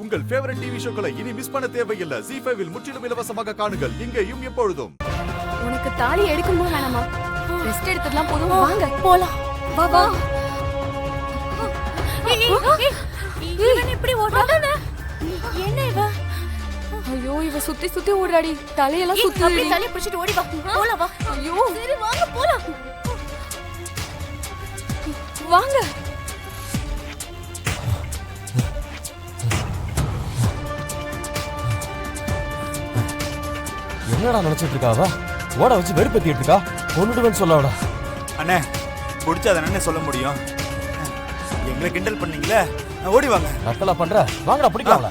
உங்கள் favourite TV ஷோக்களை இனி miss பண்ண தேவையில்லை. ZEE5 இல் முற்றிலும் இலவசமாக காணுங்கள். இங்கேயும் எப்பொழுதும். உனக்கு தாலி எடுக்கணுமா வேணாமா? ரெஸ்ட் எடுத்துக்கலாம், போதும். வாங்க போலாம். வா வா. இவன் இப்படி ஓடுறானே. என்ன இவ? ஐயோ, இவ சுத்தி சுத்தி ஓடுறாடி. தலையெல்லாம் சுத்தி. அப்படியே தலைய பிடிச்சிட்டு ஓடி வா. போலாம் வா. ஐயோ, சரி வாங்க போலாம். வாங்க. என்னடா நினைச்சிட்டு இருக்காவ? ஓட வச்சு வெறுப்பேத்திட்டு இருக்கா. கொன்னுடுவேன்னு சொல்லவடா. அண்ணே பிடிச்சாதானே சொல்ல முடியும். எங்களை கிண்டல் பண்ணீங்களே, ஓடி வாங்க. நக்கலா பண்ற? வாங்கடா, பிடிக்கலாம்ல.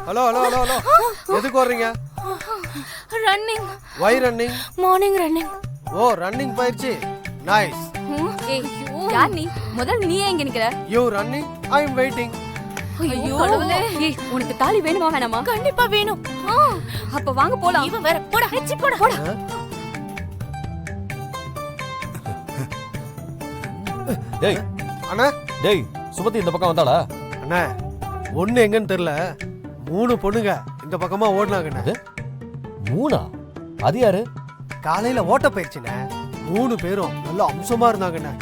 ஹலோ ஹலோ ஹலோ ஹலோ, எதுக்கு வர்றீங்க? ரன்னிங். வை ரன்னிங்? Morning running. ஓ, ரன்னிங் பயிற்சி. நைஸ். ஏய், யார் நீ? முதல்ல நீ எங்க நிக்கிற? You running, I am waiting. ஐயோ கடவுளே. ஏய், உனக்கு தாலி வேணுமா வேணாமா? கண்டிப்பா வேணும். அப்ப வாங்க போலாம். இவன் வேற போடா. எச்சி போடா. போடா. டேய் அண்ணா. டேய், சுமதி இந்த பக்கம் வந்தாளா? அண்ணா, ஒண்ணு எங்கன்னு தெரியல, 3 பொண்ணுங்க இந்த பக்கமா ஓடுனாங்கண்ணே. 3? அது யாரு? காலையில ஓட்ட பயிற்சிண்ணே. 3 பேரும் நல்ல அம்சமா இருந்தாங்கண்ணே.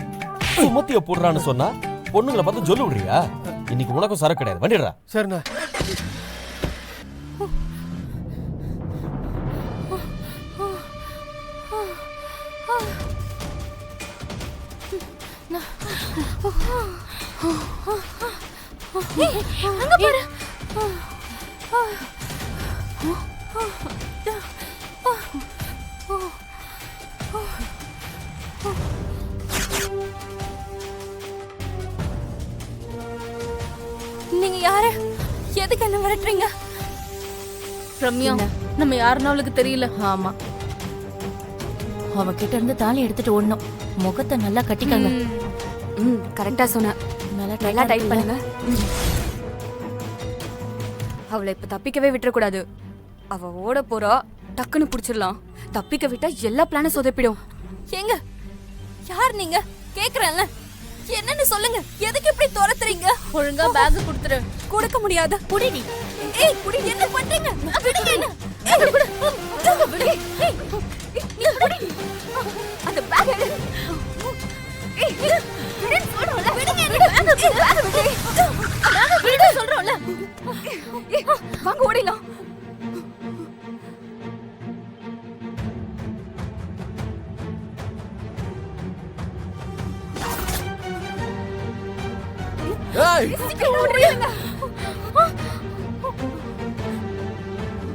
சுமத்திய போடுறான்னு சொன்னா பொண்ணுங்களை பார்த்து சொல்லி விடுறியா? இன்னைக்கு உனக்கும் சரக்கு கிடையாது. வண்டிடுறா. சரிண்ணா. அங்க பாரு. நீங்க யாரு? எதுக்கு என்ன விரட்டுறீங்க? ரம்யா, நம்ம யாருன்னு அவளுக்கு தெரியல. ஆமா, அவகிட்ட இருந்து தாலி எடுத்துட்டு ஓடணும். முகத்தை நல்லா கட்டிக்கங்க. கரெக்டா சொன்ன. நல்லா டைப் பண்ணுங்க. அவளை இப்ப தப்பிக்கவே விட்டுற கூடாது. அவ ஓட போறா, டக்குன்னு புடிச்சிடலாம். தப்பிக்க விட்டா எல்லா பிளானும் சொதப்பிடும். எங்க யார் நீங்க? கேக்குறேன்ல, என்னன்னு சொல்லுங்க. எதுக்கு இப்படி துரத்துறீங்க? ஒழுங்கா பேக் கொடுத்துரு. கொடுக்க முடியாது. புடிடி. ஏய், புடி. என்ன பண்றீங்க? விடுங்க என்ன. ஏய், விடு. விடு. ஏய், நீ புடி. அந்த பேக் எடு. ஏய், விடு சொல்றோம்ல. விடுங்க என்ன. பேக் விடு. பேக் விடு சொல்றோம்ல. ஏய், வாங்க ஓடிலாம். ஏய், சீக்கிரம் ஓடுறீங்க.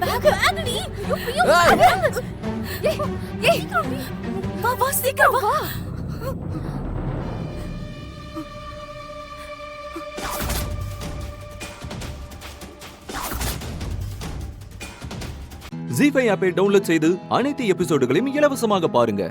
பேக் நீ. ஏய், ஏய், வா வா சீக்கிரம் வா. ZEE5 ஆப்பை டவுன்லோட் செய்து அனைத்து எபிசோடுகளையும் இலவசமாக பாருங்க.